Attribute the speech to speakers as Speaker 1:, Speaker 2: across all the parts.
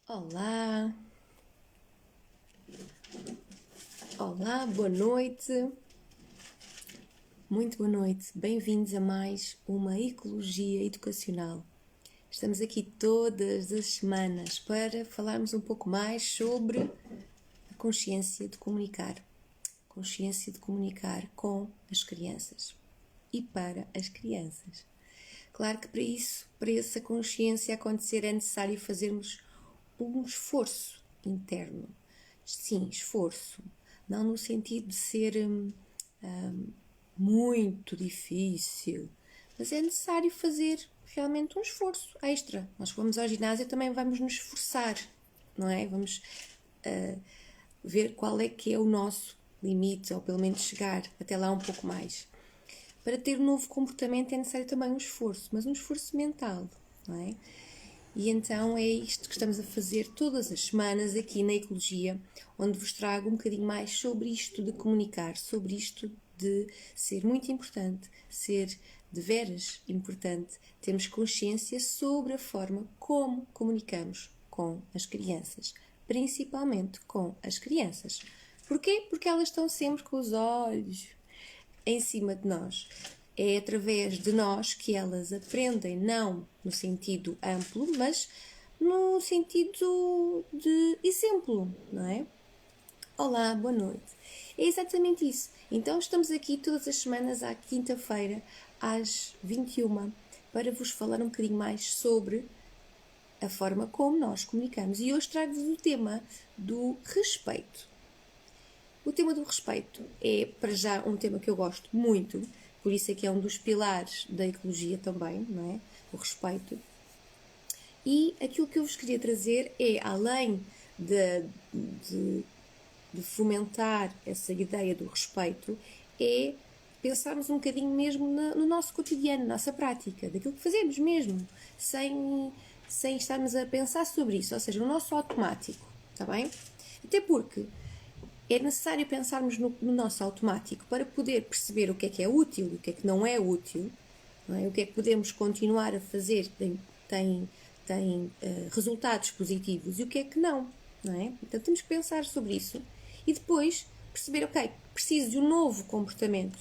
Speaker 1: Olá, olá, boa noite, muito boa noite, bem-vindos a mais uma Ecologia Educacional. Estamos aqui todas as semanas para falarmos um pouco mais sobre a consciência de comunicar com as crianças e para as crianças. Claro que para essa consciência acontecer é necessário fazermos um esforço interno. Sim, esforço. Não no sentido de ser muito difícil, mas é necessário fazer realmente um esforço extra. Nós que vamos ao ginásio também vamos nos esforçar, não é? Vamos ver qual é que é o nosso limite, ou pelo menos chegar até lá um pouco mais. Para ter um novo comportamento é necessário também um esforço, mas um esforço mental, não é? E então é isto que estamos a fazer todas as semanas aqui na Ecologia, onde vos trago um bocadinho mais sobre isto de comunicar, sobre isto de ser muito importante, ser de veras importante, termos consciência sobre a forma como comunicamos com as crianças, principalmente com as crianças. Porquê? Porque elas estão sempre com os olhos em cima de nós. É através de nós que elas aprendem, não no sentido amplo, mas no sentido de exemplo, não é? Olá, boa noite. É exatamente isso. Então estamos aqui todas as semanas, à quinta-feira, às 21, para vos falar um bocadinho mais sobre a forma como nós comunicamos. E hoje trago-vos o tema do respeito. O tema do respeito é, para já, um tema que eu gosto muito, por isso é que é um dos pilares da ecologia também, não é? O respeito. E aquilo que eu vos queria trazer é, além de fomentar essa ideia do respeito, é pensarmos um bocadinho mesmo no nosso cotidiano, na nossa prática, daquilo que fazemos mesmo, sem estarmos a pensar sobre isso, ou seja, no nosso automático, está bem? Até porque é necessário pensarmos no nosso automático para poder perceber o que é útil e o que não é útil, não é? O que é que podemos continuar a fazer que tem resultados positivos e o que é que não é? Então temos que pensar sobre isso e depois perceber, ok, preciso de um novo comportamento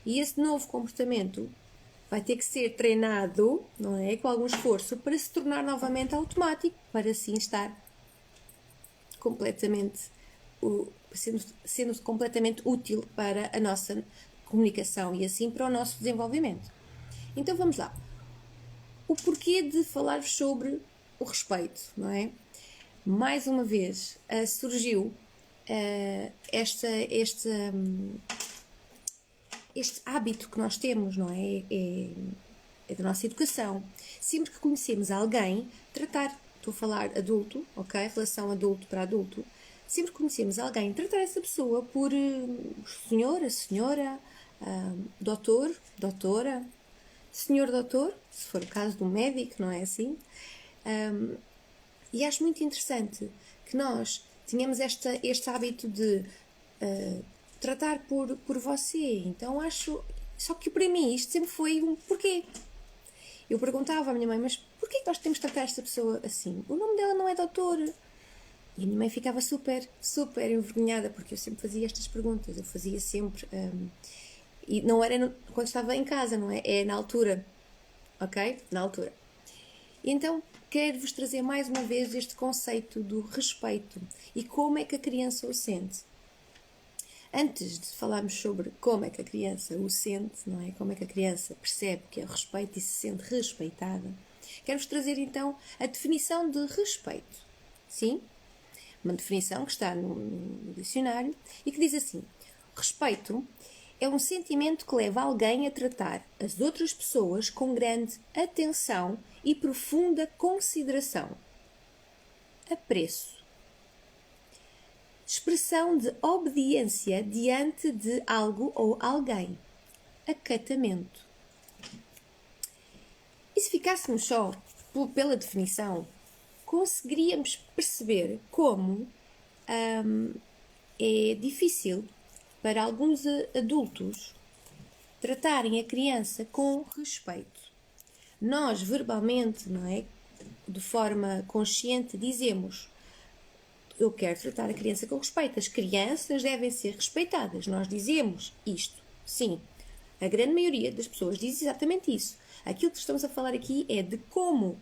Speaker 1: e esse novo comportamento vai ter que ser treinado, não é? Com algum esforço para se tornar novamente automático, para assim estar completamente sendo completamente útil para a nossa comunicação e assim para o nosso desenvolvimento. Então vamos lá. O porquê de falar sobre o respeito, não é? Mais uma vez surgiu este hábito que nós temos, não é? É da nossa educação. Sempre que conhecemos alguém, estou a falar adulto, ok? Relação adulto para adulto. Sempre que conhecemos alguém, tratar essa pessoa por senhora, doutor, doutora, senhor doutor, se for o caso de um médico, não é assim? E acho muito interessante que nós tenhamos este hábito de tratar por você. Então acho... Só que para mim isto sempre foi um porquê. Eu perguntava à minha mãe, mas porquê que nós temos de tratar esta pessoa assim? O nome dela não é doutor. E a minha mãe ficava super envergonhada, porque eu sempre fazia estas perguntas. Eu fazia sempre... e não era quando estava em casa, não é? É na altura. Ok? Na altura. E então, quero-vos trazer mais uma vez este conceito do respeito. E como é que a criança o sente. Antes de falarmos sobre como é que a criança o sente, não é? Como é que a criança percebe que é o respeito e se sente respeitada, quero-vos trazer então a definição de respeito. Sim? Uma definição que está no dicionário e que diz assim: respeito é um sentimento que leva alguém a tratar as outras pessoas com grande atenção e profunda consideração. Apreço. Expressão de obediência diante de algo ou alguém. Acatamento. E se ficássemos só pela definição, conseguiríamos perceber como é difícil para alguns adultos tratarem a criança com respeito. Nós, verbalmente, não é? De forma consciente, dizemos eu quero tratar a criança com respeito. As crianças devem ser respeitadas. Nós dizemos isto, sim. A grande maioria das pessoas diz exatamente isso. Aquilo que estamos a falar aqui é de como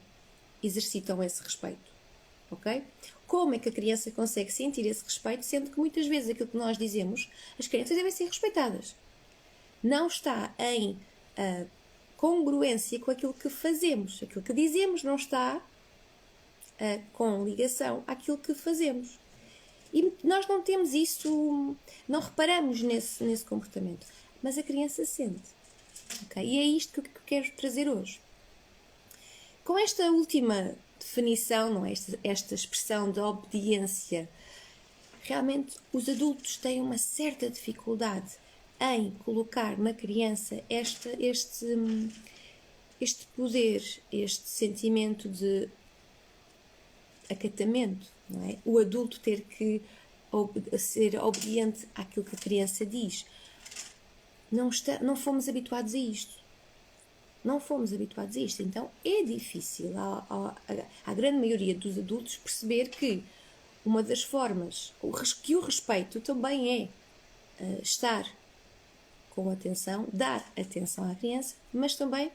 Speaker 1: exercitam esse respeito, ok? Como é que a criança consegue sentir esse respeito, sendo que muitas vezes aquilo que nós dizemos, as crianças devem ser respeitadas. Não está em congruência com aquilo que fazemos. Aquilo que dizemos não está com ligação àquilo que fazemos. E nós não temos isso, não reparamos nesse comportamento. Mas a criança sente. Okay? E é isto que eu quero trazer hoje. Com esta última definição, não é? esta expressão de obediência, realmente os adultos têm uma certa dificuldade em colocar na criança este poder, este sentimento de acatamento, não é? O adulto ter que ser obediente àquilo que a criança diz. Não fomos habituados a isto. Não fomos habituados a isto. Então é difícil à grande maioria dos adultos perceber que uma das formas, que o respeito também é estar com atenção, dar atenção à criança, mas também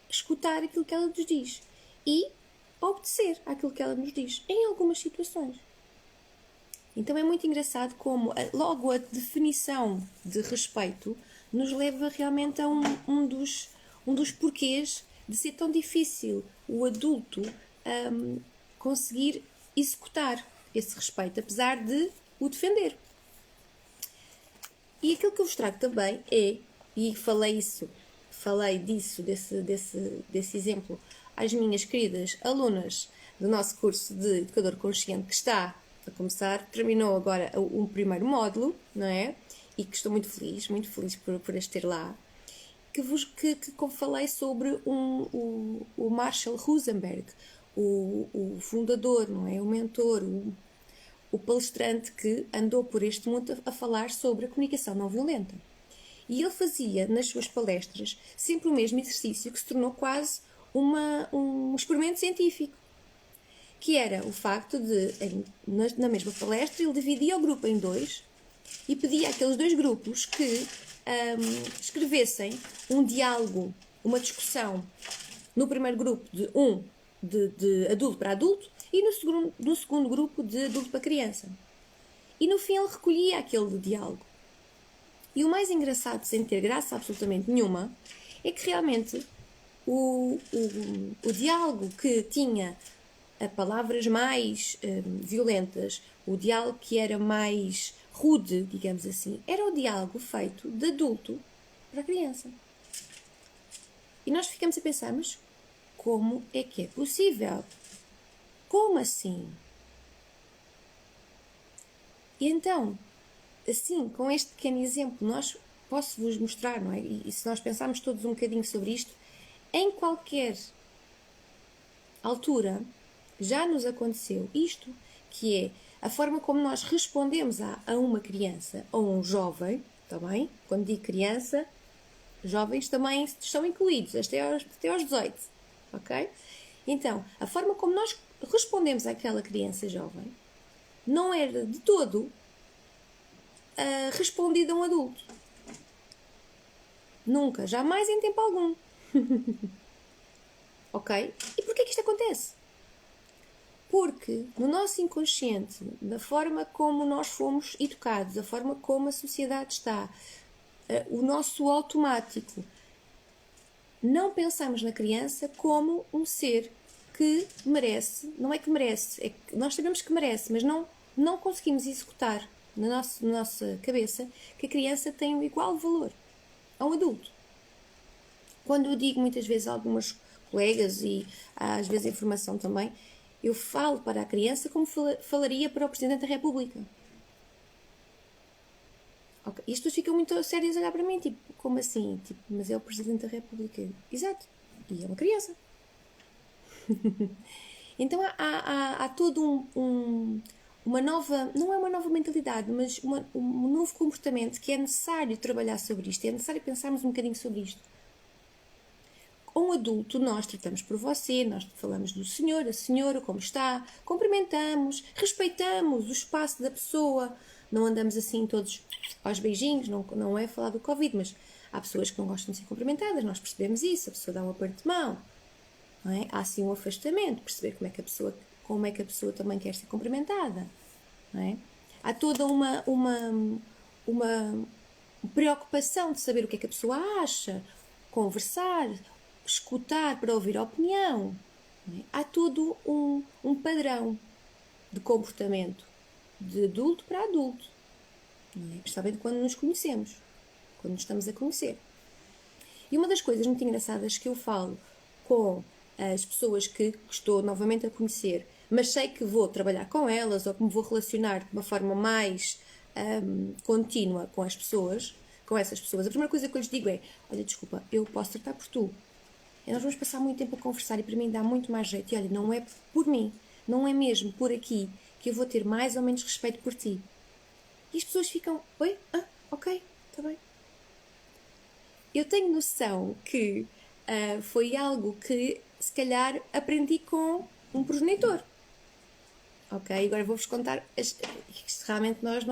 Speaker 1: escutar aquilo que ela nos diz e obedecer àquilo que ela nos diz, em algumas situações. Então é muito engraçado como logo a definição de respeito nos leva realmente a um dos porquês de ser tão difícil o adulto conseguir executar esse respeito, apesar de o defender. E aquilo que eu vos trago também é, e falei disso, desse exemplo às minhas queridas alunas do nosso curso de Educador Consciente, que está a começar, terminou agora o primeiro módulo, não é? E que estou muito feliz por as ter lá, que falei sobre o Marshall Rosenberg, o fundador, não é? O mentor, o palestrante que andou por este mundo a falar sobre a comunicação não violenta. E ele fazia nas suas palestras sempre o mesmo exercício que se tornou quase um experimento científico, que era o facto de, na mesma palestra, ele dividia o grupo em dois e pedia àqueles dois grupos que escrevessem um diálogo, uma discussão, no primeiro grupo de adulto para adulto e no segundo grupo de adulto para criança. E no fim ele recolhia aquele diálogo. E o mais engraçado, sem ter graça absolutamente nenhuma, é que realmente o diálogo que tinha palavras mais violentas, o diálogo que era mais rude, digamos assim, era o diálogo feito de adulto para criança. E nós ficamos a pensar, mas como é que é possível? Como assim? E então, assim, com este pequeno exemplo, posso-vos mostrar, não é? E se nós pensarmos todos um bocadinho sobre isto, em qualquer altura já nos aconteceu isto, que é a forma como nós respondemos a uma criança ou a um jovem, está bem? Quando digo criança, jovens também estão incluídos, até aos 18, ok? Então, a forma como nós respondemos àquela criança jovem não era de todo respondida a um adulto. Nunca, jamais em tempo algum. Ok? E porquê que isto acontece? Porque no nosso inconsciente, da forma como nós fomos educados, da forma como a sociedade está, o nosso automático, não pensamos na criança como um ser que merece, não é que merece, é que nós sabemos que merece, mas não conseguimos executar na nossa cabeça que a criança tem um igual valor a um adulto. Quando eu digo muitas vezes a algumas colegas e às vezes em formação também, eu falo para a criança como falaria para o Presidente da República. Okay. E as pessoas ficam muito sérias a olhar para mim, tipo, como assim? Tipo, mas é o Presidente da República. Exato. E é uma criança. Então há todo uma nova, não é uma nova mentalidade, mas um novo comportamento que é necessário trabalhar sobre isto, é necessário pensarmos um bocadinho sobre isto. Um adulto, nós tratamos por você, nós falamos do senhor, a senhora, como está, cumprimentamos, respeitamos o espaço da pessoa, não andamos assim todos aos beijinhos, não é falar do Covid, mas há pessoas que não gostam de ser cumprimentadas, nós percebemos isso, a pessoa dá um aperto de mão, não é? Há assim um afastamento, perceber como é que a pessoa também quer ser cumprimentada, não é? Há toda uma preocupação de saber o que é que a pessoa acha, conversar, escutar para ouvir a opinião. Não é? Há todo um padrão de comportamento de adulto para adulto, não é? Principalmente quando nos conhecemos, quando nos estamos a conhecer. E uma das coisas muito engraçadas que eu falo com as pessoas que estou novamente a conhecer, mas sei que vou trabalhar com elas ou que me vou relacionar de uma forma mais contínua com essas pessoas, a primeira coisa que eu lhes digo é: olha, desculpa, eu posso tratar por tu. E nós vamos passar muito tempo a conversar e para mim dá muito mais jeito. E olha, não é por mim, não é mesmo por aqui que eu vou ter mais ou menos respeito por ti. E as pessoas ficam: oi? Ok, está bem. Eu tenho noção que foi algo que se calhar aprendi com um progenitor. Ok? Agora vou-vos contar isto realmente nós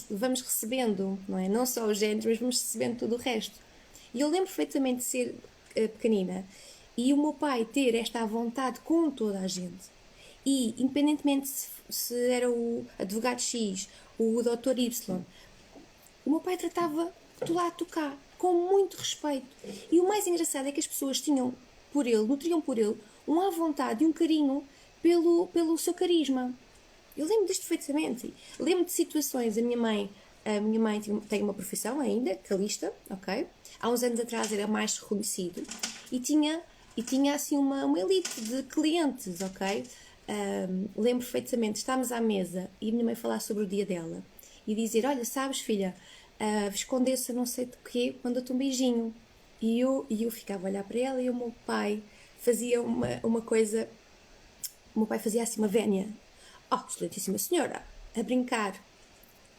Speaker 1: vamos recebendo, não é? Não só os genes, mas vamos recebendo tudo o resto. E eu lembro perfeitamente de ser pequenina e o meu pai ter esta vontade com toda a gente. E independentemente se era o advogado X, o doutor Y, o meu pai tratava de lá a tocar, com muito respeito. E o mais engraçado é que as pessoas tinham por ele, nutriam por ele, uma vontade e um carinho pelo seu carisma. Eu lembro disto perfeitamente. Lembro de situações, a minha mãe tem uma profissão ainda, calista, ok? Há uns anos atrás era mais reconhecido e tinha assim uma elite de clientes, ok? Lembro perfeitamente, estávamos à mesa e a minha mãe falar sobre o dia dela e dizer: olha, sabes, filha, esconde-se não sei de quê, manda-te um beijinho. E eu ficava a olhar para ela e o meu pai fazia uma coisa. O meu pai fazia assim uma vénia. Oh, excelentíssima senhora, a brincar.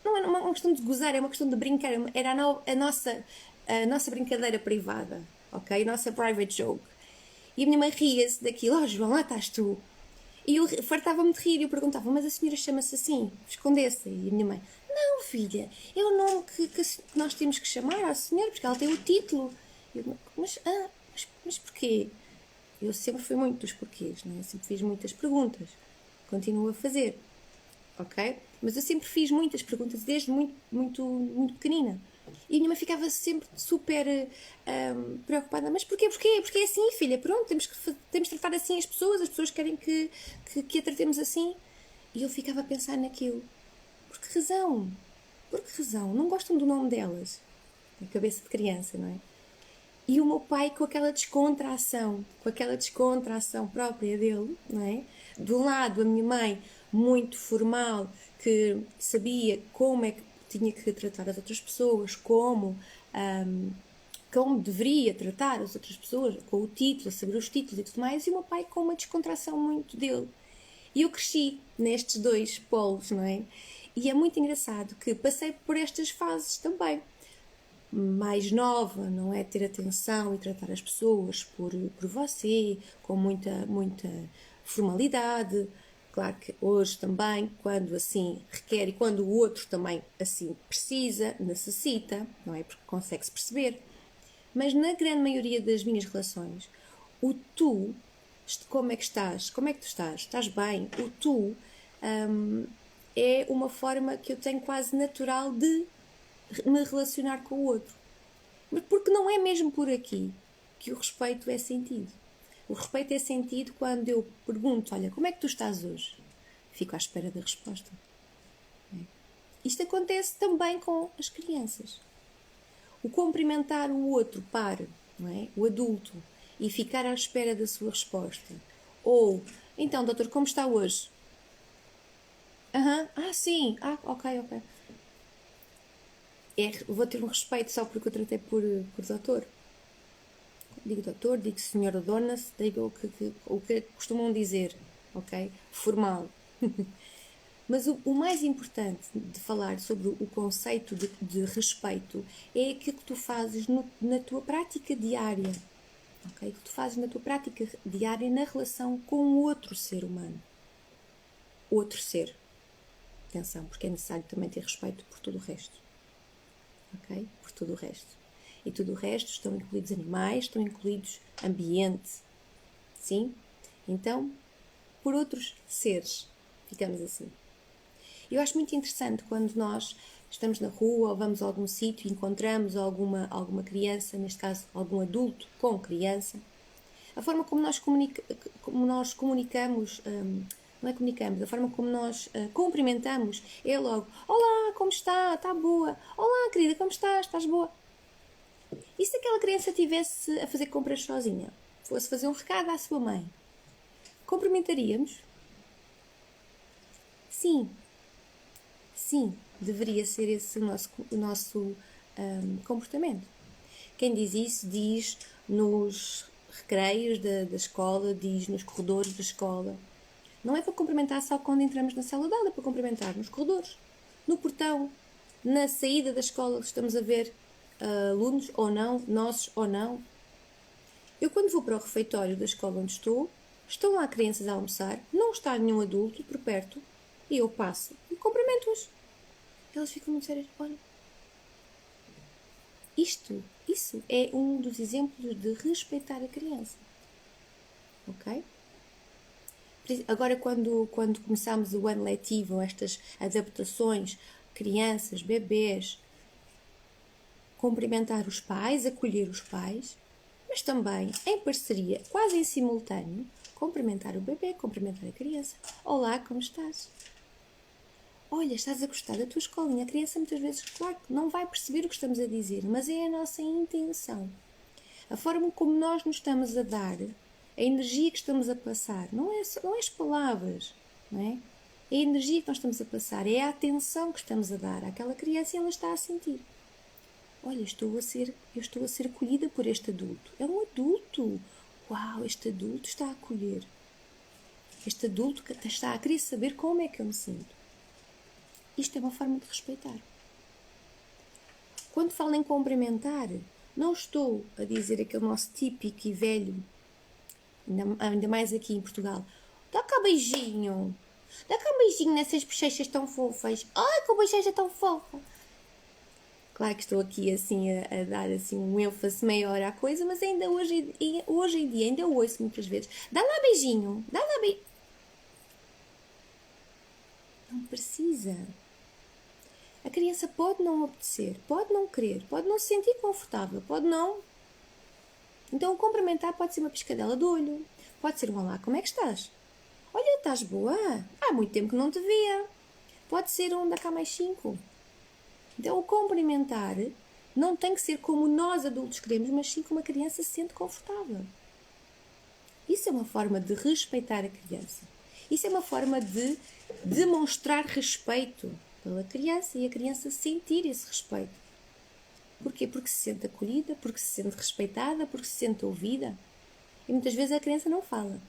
Speaker 1: Não é uma questão de gozar, é uma questão de brincar. Era a nossa brincadeira privada, ok? A nossa private joke. E a minha mãe ria-se daquilo. Oh, João, lá estás tu. E eu fartava-me de rir e eu perguntava: mas a senhora chama-se assim? Escondesse. E a minha mãe: não, filha, é o nome que nós temos que chamar à senhora, porque ela tem o título. Eu, mas porquê? Eu sempre fui muito dos porquês, não é? Eu sempre fiz muitas perguntas. Continuo a fazer, ok? Mas eu sempre fiz muitas perguntas desde muito pequenina. E a minha mãe ficava sempre super preocupada. Mas porquê? Porque é assim, filha. Pronto, temos de tratar assim as pessoas querem que a tratemos assim. E eu ficava a pensar naquilo. Por que razão? Por que razão? Não gostam do nome delas? Na cabeça de criança, não é? E o meu pai com aquela descontração própria dele, não é? De um lado, a minha mãe, muito formal, que sabia como é que tinha que tratar as outras pessoas, como deveria tratar as outras pessoas, com o título, saber os títulos e tudo mais, e o meu pai com uma descontração muito dele. E eu cresci nestes dois polos, não é? E é muito engraçado que passei por estas fases também. Mais nova, não é? Ter atenção e tratar as pessoas por você, com muita formalidade. Claro que hoje também, quando assim requer e quando o outro também assim precisa, necessita, não é? Porque consegue-se perceber. Mas na grande maioria das minhas relações, o tu, como é que estás? Como é que tu estás? Estás bem? O tu é uma forma que eu tenho quase natural de me relacionar com o outro. Mas porque não é mesmo por aqui que o respeito é sentido. O respeito é sentido quando eu pergunto: olha, como é que tu estás hoje? Fico à espera da resposta. Isto acontece também com as crianças. O cumprimentar o outro par, não é? O adulto, e ficar à espera da sua resposta. Ou, então, doutor, como está hoje? Sim. Ok. Vou ter um respeito só porque eu tratei por doutor. Digo doutor, digo senhora dona, digo o que costumam dizer, ok? Formal. Mas o mais importante de falar sobre o conceito de respeito é aquilo que tu fazes na tua prática diária. ok? Que tu fazes na tua prática diária na relação com outro ser humano. Outro ser. Atenção, porque é necessário também ter respeito por tudo o resto. Ok? Por tudo o resto. E tudo o resto estão incluídos animais, estão incluídos ambiente. Sim? Então, por outros seres. Ficamos assim. Eu acho muito interessante quando nós estamos na rua ou vamos a algum sítio e encontramos alguma criança, neste caso algum adulto com criança, a forma como nós comunicamos, não é comunicamos, a forma como nós cumprimentamos é logo: olá, como está? Está boa? Olá, querida, como estás? Estás boa? E se aquela criança estivesse a fazer compras sozinha? Fosse fazer um recado à sua mãe? Cumprimentaríamos? Sim. Sim, deveria ser esse o nosso comportamento. Quem diz isso diz nos recreios da escola, diz nos corredores da escola. Não é para cumprimentar só quando entramos na sala de aula, é para cumprimentar nos corredores, no portão, na saída da escola, estamos a ver alunos ou não, nossos ou não. Eu, quando vou para o refeitório da escola onde estou, estão lá crianças a almoçar, não está nenhum adulto por perto, e eu passo e cumprimento-os. Elas ficam muito sérias. Olha, isso é um dos exemplos de respeitar a criança. Ok? Agora, quando começámos o ano letivo, estas adaptações, crianças, bebês, cumprimentar os pais, acolher os pais, mas também, em parceria, quase em simultâneo, cumprimentar o bebê, cumprimentar a criança. Olá, como estás? Olha, estás a gostar da tua escolinha? A criança muitas vezes, claro, não vai perceber o que estamos a dizer, mas é a nossa intenção. A forma como nós nos estamos a dar, a energia que estamos a passar, não é as palavras, não é? É a energia que nós estamos a passar, é a atenção que estamos a dar àquela criança e ela está a sentir. Olha, eu estou a ser acolhida por este adulto. É um adulto. Uau, este adulto está a acolher. Este adulto que está a querer saber como é que eu me sinto. Isto é uma forma de respeitar. Quando falo em cumprimentar, não estou a dizer aquele nosso típico e velho, ainda mais aqui em Portugal: dá cá beijinho, dá cá beijinho nessas bochechas tão fofas. Ai, que bochecha tão fofa. Claro que estou aqui assim a dar assim um ênfase maior à coisa, mas ainda hoje em dia ainda ouço muitas vezes: dá lá beijinho, dá lá beijinho. Não precisa. A criança pode não obedecer, pode não querer, pode não se sentir confortável, pode não. Então o cumprimentar pode ser uma piscadela de olho, pode ser um olá, como é que estás? Olha, estás boa? Há muito tempo que não te via. Pode ser um dá cá mais 5. Então o cumprimentar não tem que ser como nós adultos queremos, mas sim como a criança se sente confortável. Isso é uma forma de respeitar a criança. Isso é uma forma de demonstrar respeito pela criança e a criança sentir esse respeito. Porquê? Porque se sente acolhida, porque se sente respeitada, porque se sente ouvida. E muitas vezes a criança não fala,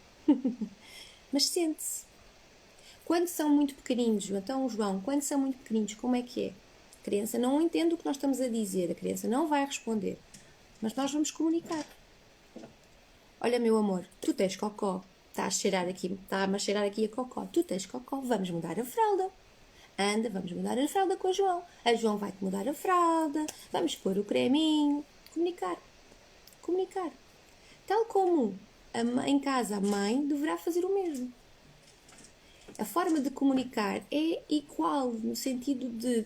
Speaker 1: mas sente-se. Quando são muito pequeninos, então João, quando são muito pequeninos, como é que é? A criança não entende o que nós estamos a dizer, a criança não vai responder, mas nós vamos comunicar. Olha, meu amor, tu tens cocó, está-me a cheirar aqui a cocó, tu tens cocó, vamos mudar a fralda. Anda, vamos mudar a fralda com a João. A João vai-te mudar a fralda, vamos pôr o creminho. Comunicar. Comunicar. Tal como em casa a mãe deverá fazer o mesmo. A forma de comunicar é igual, no sentido de...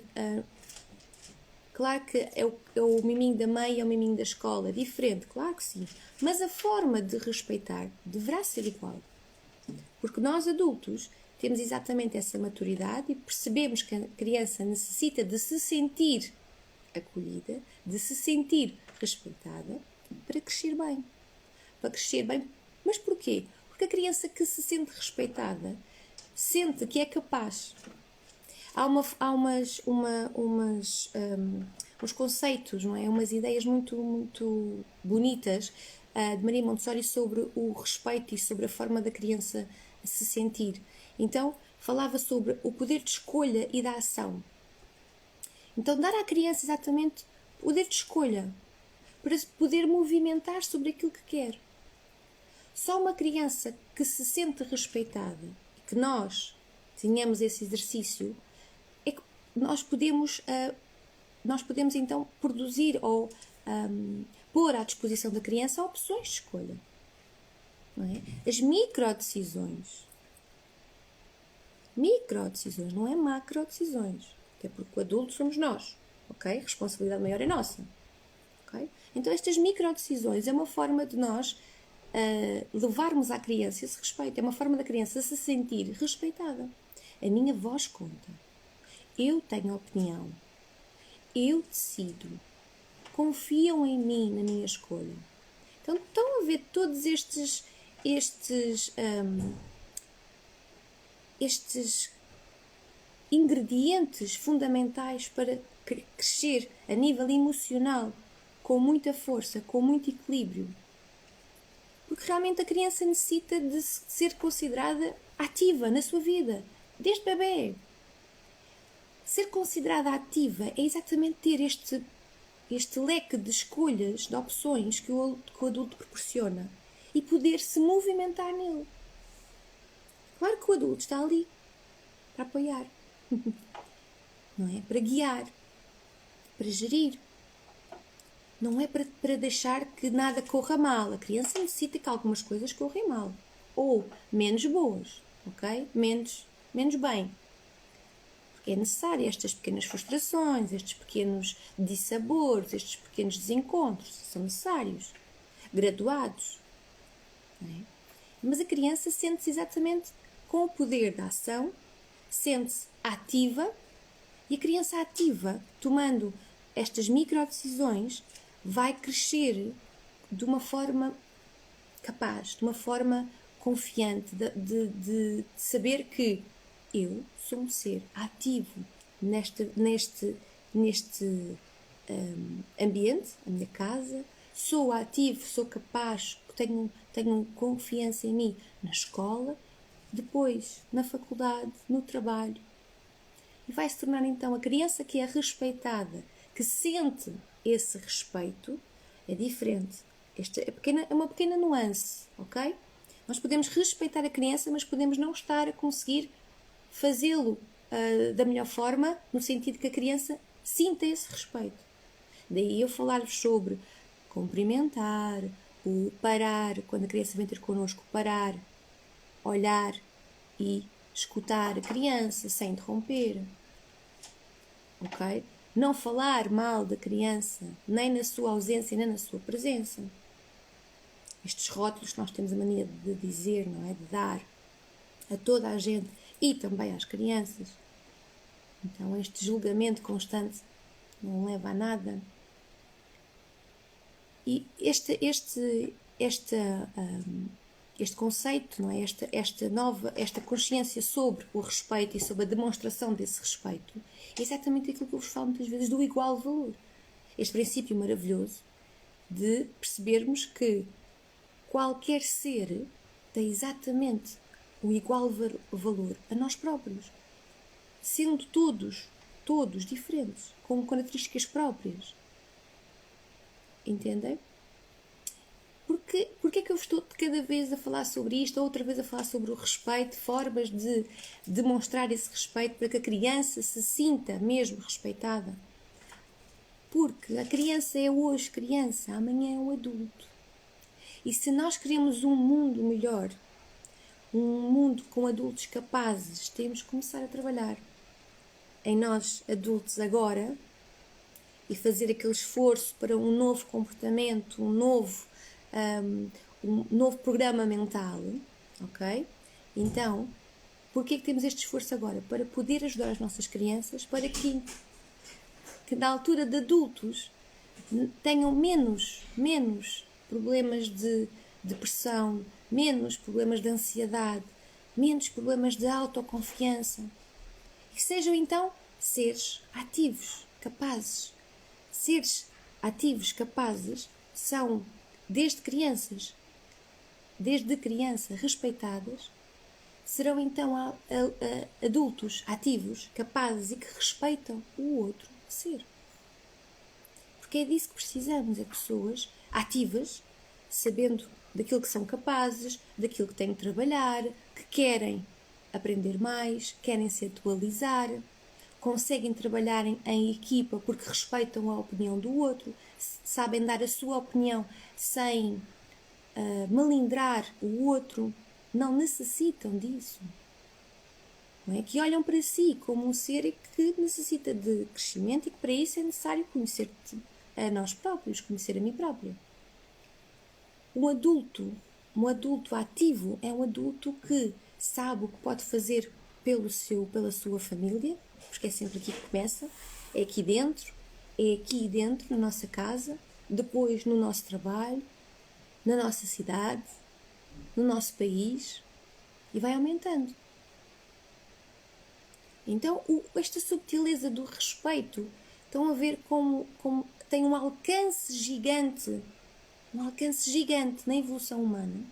Speaker 1: claro que é o miminho da mãe e é o miminho da escola, diferente, claro que sim. Mas a forma de respeitar deverá ser igual. Porque nós adultos temos exatamente essa maturidade e percebemos que a criança necessita de se sentir acolhida, de se sentir respeitada para crescer bem. Para crescer bem. Mas porquê? Porque a criança que se sente respeitada sente que é capaz. Há uns conceitos, não é? Umas ideias muito, muito bonitas de Maria Montessori sobre o respeito e sobre a forma da criança se sentir. Então, falava sobre o poder de escolha e da ação. Então, dar à criança exatamente o poder de escolha. para se poder movimentar sobre aquilo que quer. Só uma criança que se sente respeitada e que nós tenhamos esse exercício é que nós podemos então produzir ou pôr à disposição da criança opções de escolha. Não é? As microdecisões, não é macrodecisões, até porque o adulto somos nós, ok? A responsabilidade maior é nossa, ok? Então estas microdecisões é uma forma de nós levarmos à criança esse respeito, é uma forma da criança se sentir respeitada. A minha voz conta, eu tenho opinião, eu decido, confiam em mim, na minha escolha. Então estão a ver todos estes ingredientes fundamentais para crescer a nível emocional com muita força, com muito equilíbrio. Porque realmente a criança necessita de ser considerada ativa na sua vida, desde bebê. Ser considerada ativa é exatamente ter este leque de escolhas, de opções que o adulto proporciona e poder se movimentar nele. Claro que o adulto está ali para apoiar, não é? Para guiar, para gerir. Não é para deixar que nada corra mal. A criança necessita que algumas coisas corram mal. Ou menos boas, ok? Menos bem. Porque é necessário estas pequenas frustrações, estes pequenos dissabores, estes pequenos desencontros. São necessários. Graduados. Não é? Mas a criança sente-se exatamente com o poder da ação, sente-se ativa, e a criança ativa, tomando estas microdecisões, vai crescer de uma forma capaz, de uma forma confiante, de saber que eu sou um ser ativo neste ambiente, a minha casa, sou ativo, sou capaz, tenho confiança em mim na escola, depois na faculdade, no trabalho. E vai se tornar então a criança que é respeitada, que sente esse respeito, é diferente. Esta é uma pequena nuance, ok? Nós podemos respeitar a criança, mas podemos não estar a conseguir fazê-lo da melhor forma, no sentido que a criança sinta esse respeito. Daí eu falar-vos sobre cumprimentar, o parar, quando a criança vem ter connosco, parar, olhar e escutar a criança sem interromper, ok? Não falar mal da criança, nem na sua ausência, nem na sua presença. Estes rótulos que nós temos a mania de dizer, não é? De dar a toda a gente e também às crianças. Então este julgamento constante não leva a nada. E este conceito, não é? Esta consciência sobre o respeito e sobre a demonstração desse respeito é exatamente aquilo que eu vos falo muitas vezes do igual valor. Este princípio maravilhoso de percebermos que qualquer ser tem exatamente o igual valor a nós próprios, sendo todos diferentes, com características próprias. Entendem? Porque é que eu estou cada vez a falar sobre isto, outra vez a falar sobre o respeito, formas de demonstrar esse respeito para que a criança se sinta mesmo respeitada? Porque a criança é hoje criança, amanhã é um adulto. E se nós queremos um mundo melhor, um mundo com adultos capazes, temos que começar a trabalhar em nós, adultos, agora, e fazer aquele esforço para um novo comportamento, um novo programa mental, ok? Então, porquê que temos este esforço agora? Para poder ajudar as nossas crianças, para que na altura de adultos tenham menos problemas de depressão, menos problemas de ansiedade, menos problemas de autoconfiança. E que sejam então seres ativos, capazes. Seres ativos, capazes, são desde criança, respeitadas, serão então adultos ativos, capazes e que respeitam o outro ser. Porque é disso que precisamos, é pessoas ativas, sabendo daquilo que são capazes, daquilo que têm de trabalhar, que querem aprender mais, querem se atualizar, conseguem trabalhar em equipa porque respeitam a opinião do outro, sabem dar a sua opinião sem melindrar o outro, não necessitam disso. Não é? Que olham para si como um ser que necessita de crescimento e que para isso é necessário conhecer a nós próprios, conhecer a mim própria. Um adulto ativo é um adulto que sabe o que pode fazer pela sua família, porque é sempre aqui que começa, é aqui dentro na nossa casa, depois no nosso trabalho, na nossa cidade, no nosso país, e vai aumentando. Então, esta subtileza do respeito, estão a ver como tem um alcance gigante na evolução humana.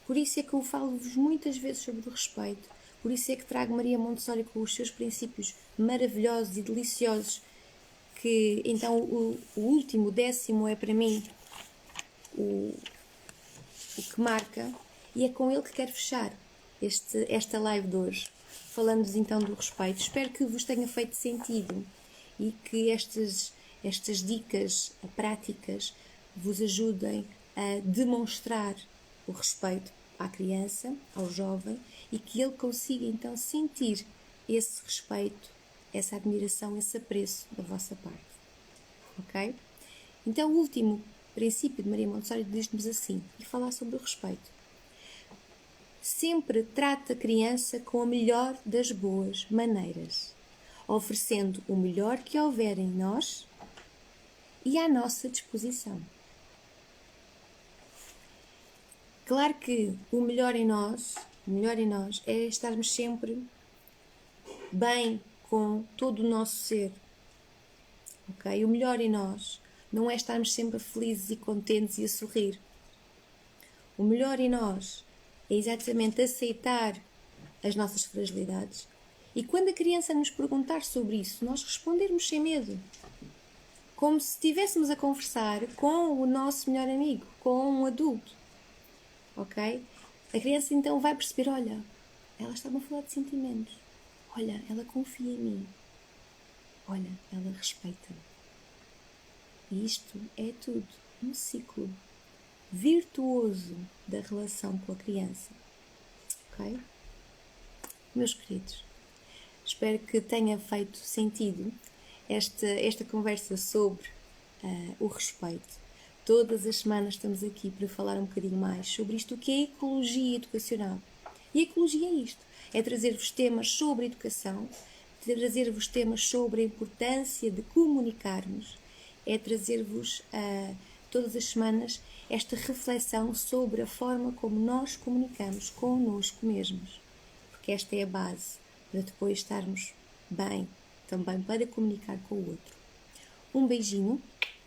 Speaker 1: Por isso é que eu falo-vos muitas vezes sobre o respeito, por isso é que trago Maria Montessori com os seus princípios maravilhosos e deliciosos, que então o último, o 10º, é para mim o que marca, e é com ele que quero fechar esta live de hoje, falando-vos então do respeito. Espero que vos tenha feito sentido e que estas dicas práticas vos ajudem a demonstrar o respeito à criança, ao jovem, e que ele consiga então sentir esse respeito, essa admiração, esse apreço da vossa parte. Ok? Então o último princípio de Maria Montessori diz-nos assim, e falar sobre o respeito. Sempre trata a criança com a melhor das boas maneiras, oferecendo o melhor que houver em nós e à nossa disposição. Claro que o melhor em nós é estarmos sempre bem com todo o nosso ser. Ok? O melhor em nós não é estarmos sempre felizes e contentes e a sorrir. O melhor em nós é exatamente aceitar as nossas fragilidades e quando a criança nos perguntar sobre isso, nós respondermos sem medo. Como se estivéssemos a conversar com o nosso melhor amigo, com um adulto. Ok? A criança então vai perceber, olha, ela está-me a falar de sentimentos. Olha, ela confia em mim. Olha, ela respeita-me. E isto é tudo um ciclo virtuoso da relação com a criança. Ok? Meus queridos, espero que tenha feito sentido esta conversa sobre o respeito. Todas as semanas estamos aqui para falar um bocadinho mais sobre isto, o que é ecologia educacional. E a ecologia é isto, é trazer-vos temas sobre educação, trazer-vos temas sobre a importância de comunicarmos, é trazer-vos todas as semanas esta reflexão sobre a forma como nós comunicamos connosco mesmos. Porque esta é a base para depois estarmos bem também para comunicar com o outro. Um beijinho,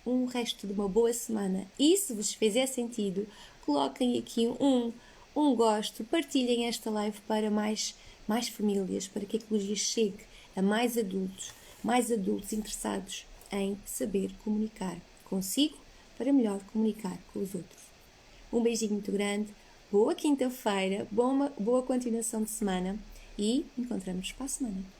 Speaker 1: um resto de uma boa semana e se vos fizer sentido, coloquem aqui um gosto, partilhem esta live para mais famílias, para que a ecologia chegue a mais adultos interessados em saber comunicar consigo para melhor comunicar com os outros. Um beijinho muito grande, boa quinta-feira, boa continuação de semana e encontramos para a semana.